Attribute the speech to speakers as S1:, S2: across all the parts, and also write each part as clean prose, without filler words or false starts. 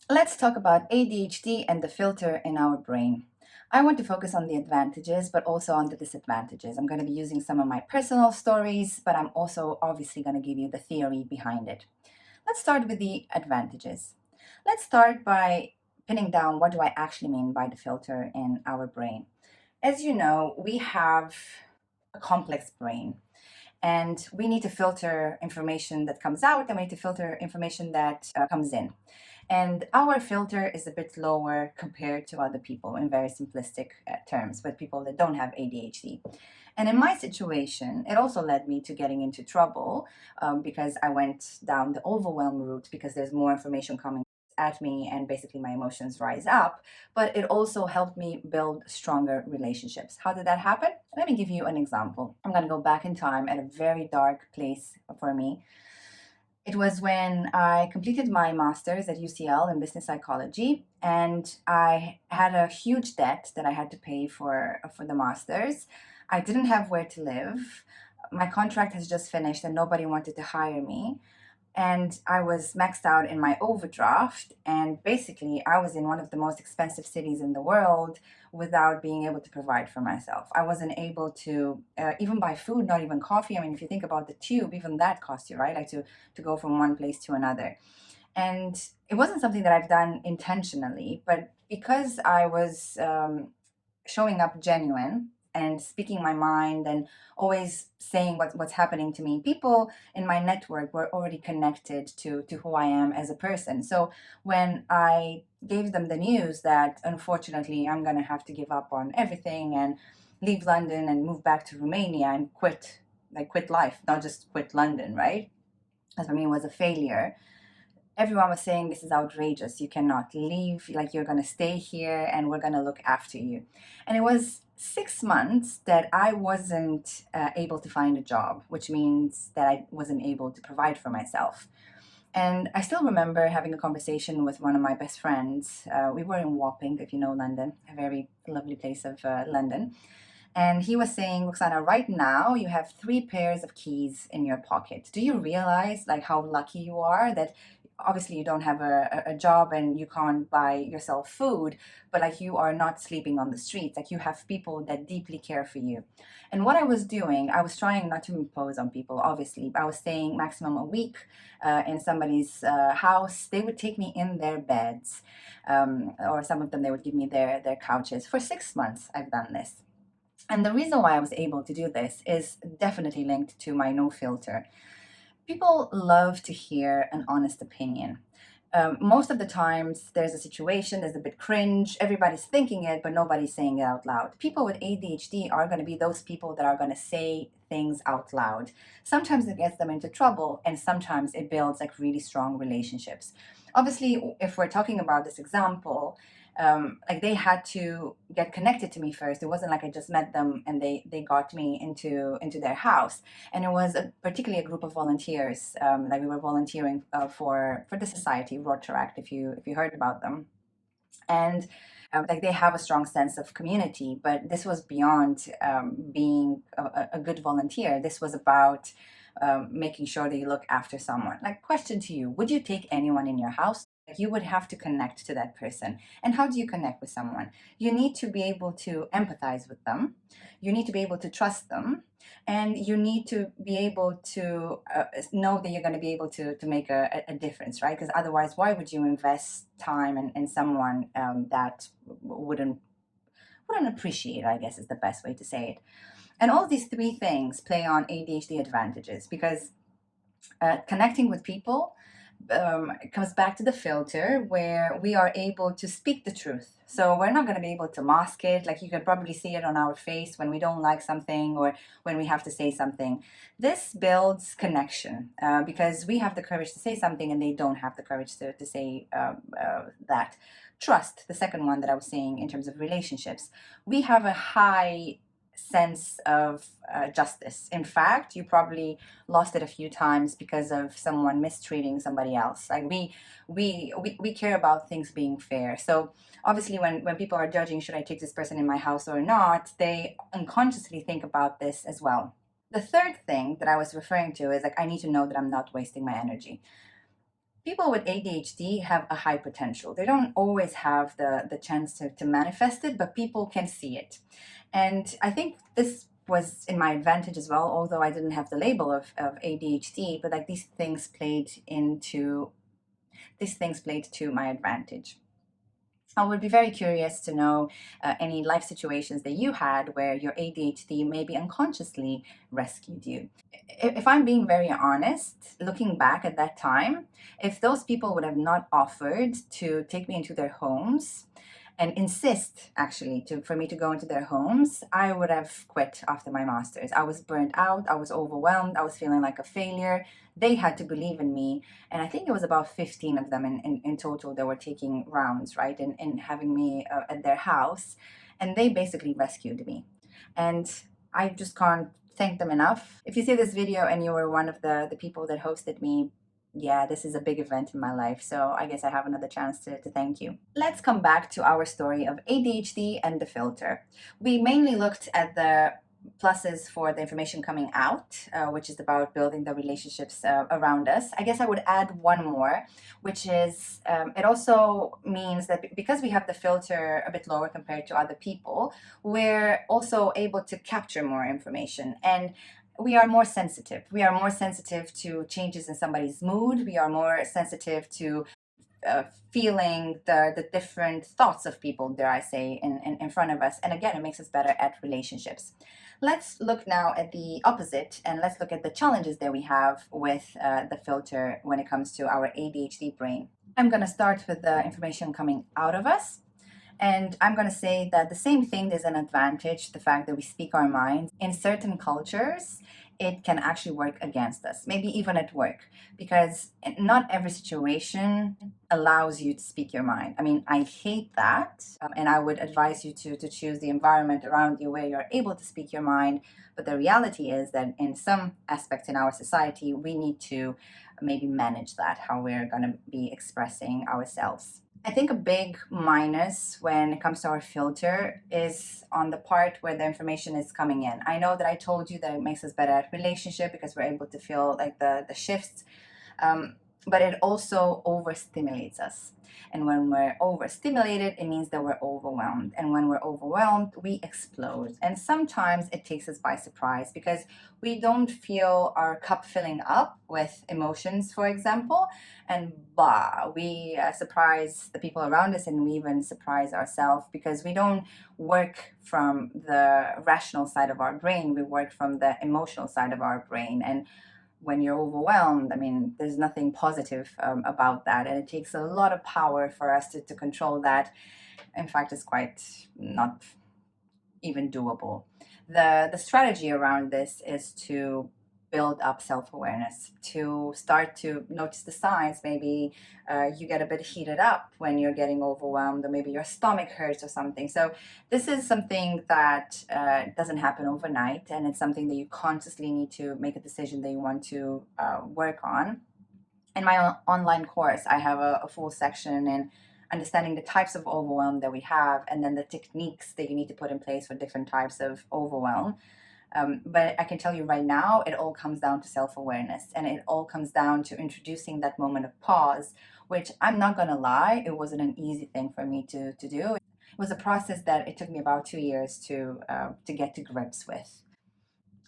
S1: Let's talk about ADHD and the filter in our brain. I want to focus on the advantages, but also on the disadvantages. I'm going to be using some of my personal stories, but I'm also obviously going to give you the theory behind it. Let's start with the advantages. Let's start by pinning down what do I actually mean by the filter in our brain. As you know, we have a complex brain and we need to filter information that comes out and we need to filter information that comes in. And our filter is a bit lower compared to other people in very simplistic terms, with people that don't have ADHD. And in my situation, it also led me to getting into trouble because I went down the overwhelm route because there's more information coming at me and basically my emotions rise up. But it also helped me build stronger relationships. How did that happen? Let me give you an example. I'm going to go back in time at a very dark place for me. It was when I completed my master's at UCL in business psychology, and I had a huge debt that I had to pay for the master's. I didn't have where to live. My contract has just finished, and nobody wanted to hire me, and I was maxed out in my overdraft. And basically, I was in one of the most expensive cities in the world without being able to provide for myself. I wasn't able to even buy food, not even coffee. I mean, if you think about the tube, even that costs you, right? Like to go from one place to another. And it wasn't something that I've done intentionally, but because I was showing up genuine and speaking my mind and always saying what's happening to me, people in my network were already connected to who I am as a person. So when I gave them the news that unfortunately I'm going to have to give up on everything and leave London and move back to Romania and quit life, not just quit London, right? That for me was a failure. Everyone was saying this is outrageous, you cannot leave, like you're going to stay here and we're going to look after you. And it was 6 months that I wasn't able to find a job, which means that I wasn't able to provide for myself. And I still remember having a conversation with one of my best friends. We were in Wapping, if you know London, a very lovely place of London. And he was saying, Roxana, right now you have three pairs of keys in your pocket. Do you realize like how lucky you are that obviously you don't have a job and you can't buy yourself food, but like you are not sleeping on the streets. Like you have people that deeply care for you. And what I was doing, I was trying not to impose on people, obviously. I was staying maximum a week in somebody's house. They would take me in their beds, or some of them, they would give me their couches. For 6 months, I've done this. And the reason why I was able to do this is definitely linked to my no filter. People love to hear an honest opinion. Most of the times, there's a situation, there's a bit cringe, everybody's thinking it, but nobody's saying it out loud. People with ADHD are going to be those people that are going to say things out loud. Sometimes it gets them into trouble, and sometimes it builds like really strong relationships. Obviously, if we're talking about this example, like they had to get connected to me first. It wasn't like I just met them and they got me into their house. And it was particularly a group of volunteers. Like we were volunteering for the society Rotaract, if you heard about them. And like they have a strong sense of community, but this was beyond being a good volunteer. This was about making sure that you look after someone. Like, question to you: would you take anyone in your house? Like, you would have to connect to that person. And how do you connect with someone? You need to be able to empathize with them. You need to be able to trust them, and you need to be able to know that you're going to be able to make a difference, right? Because otherwise, why would you invest time in someone that wouldn't appreciate, I guess is the best way to say it. And all these three things play on ADHD advantages because connecting with people it comes back to the filter where we are able to speak the truth. So we're not going to be able to mask it. Like you can probably see it on our face when we don't like something or when we have to say something. This builds connection because we have the courage to say something and they don't have the courage to say that. Trust, the second one that I was saying in terms of relationships. We have a high sense of justice. In fact, you probably lost it a few times because of someone mistreating somebody else. Like we care about things being fair. So obviously when people are judging, should I take this person in my house or not, they unconsciously think about this as well. The third thing that I was referring to is like I need to know that I'm not wasting my energy. People with ADHD have a high potential. They don't always have the chance to manifest it, but people can see it. And I think this was in my advantage as well, although I didn't have the label of ADHD, but like these things played to my advantage. I would be very curious to know any life situations that you had where your ADHD maybe unconsciously rescued you. If I'm being very honest, looking back at that time, if those people would have not offered to take me into their homes and insist actually for me to go into their homes, I would have quit after my master's. I was burnt out, I was overwhelmed, I was feeling like a failure. They had to believe in me. And I think it was about 15 of them in total that were taking rounds, right? And having me at their house. And they basically rescued me. And I just can't thank them enough. If you see this video and you were one of the people that hosted me, yeah, this is a big event in my life, so I guess I have another chance to thank you. Let's come back to our story of ADHD and the filter. We mainly looked at the pluses for the information coming out, which is about building the relationships around us. I guess I would add one more, which is it also means that because we have the filter a bit lower compared to other people, we're also able to capture more information. And we are more sensitive. We are more sensitive to changes in somebody's mood. We are more sensitive to feeling the different thoughts of people, dare I say, in front of us. And again, it makes us better at relationships. Let's look now at the opposite and let's look at the challenges that we have with the filter when it comes to our ADHD brain. I'm going to start with the information coming out of us. And I'm going to say that the same thing is an advantage, the fact that we speak our minds. In certain cultures, it can actually work against us, maybe even at work, because not every situation allows you to speak your mind. I mean, I hate that. And I would advise you to choose the environment around you where you're able to speak your mind. But the reality is that in some aspects in our society, we need to maybe manage that, how we're going to be expressing ourselves. I think a big minus when it comes to our filter is on the part where the information is coming in. I know that I told you that it makes us better at relationship because we're able to feel like the shifts, but it also overstimulates us. And when we're overstimulated, it means that we're overwhelmed. And when we're overwhelmed, we explode. And sometimes it takes us by surprise because we don't feel our cup filling up with emotions, for example. And we surprise the people around us and we even surprise ourselves because we don't work from the rational side of our brain. We work from the emotional side of our brain. And when you're overwhelmed, I mean, there's nothing positive about that. And it takes a lot of power for us to control that. In fact, it's quite not even doable. The strategy around this is to build up self-awareness, to start to notice the signs. Maybe you get a bit heated up when you're getting overwhelmed, or maybe your stomach hurts or something. So this is something that doesn't happen overnight, and it's something that you consciously need to make a decision that you want to work on. In my online course, I have a full section in understanding the types of overwhelm that we have, and then the techniques that you need to put in place for different types of overwhelm. But I can tell you right now, it all comes down to self-awareness, and it all comes down to introducing that moment of pause, which I'm not going to lie, it wasn't an easy thing for me to do. It was a process that it took me about 2 years to get to grips with.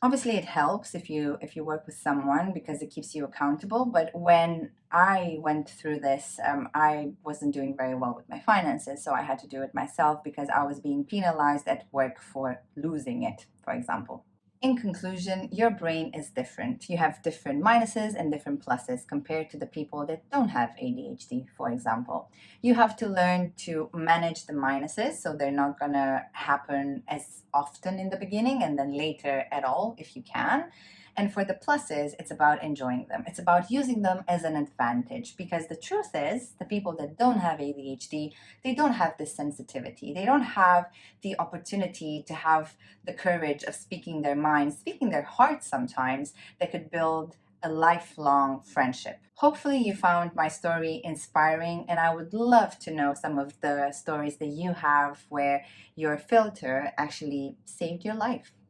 S1: Obviously, it helps if you work with someone because it keeps you accountable. But when I went through this, I wasn't doing very well with my finances, so I had to do it myself because I was being penalized at work for losing it, for example. In conclusion, your brain is different. You have different minuses and different pluses compared to the people that don't have ADHD, for example. You have to learn to manage the minuses so they're not going to happen as often in the beginning and then later at all if you can. And for the pluses, it's about enjoying them. It's about using them as an advantage because the truth is, the people that don't have ADHD, they don't have this sensitivity. They don't have the opportunity to have the courage of speaking their mind, speaking their heart sometimes, that could build a lifelong friendship. Hopefully, you found my story inspiring, and I would love to know some of the stories that you have where your filter actually saved your life.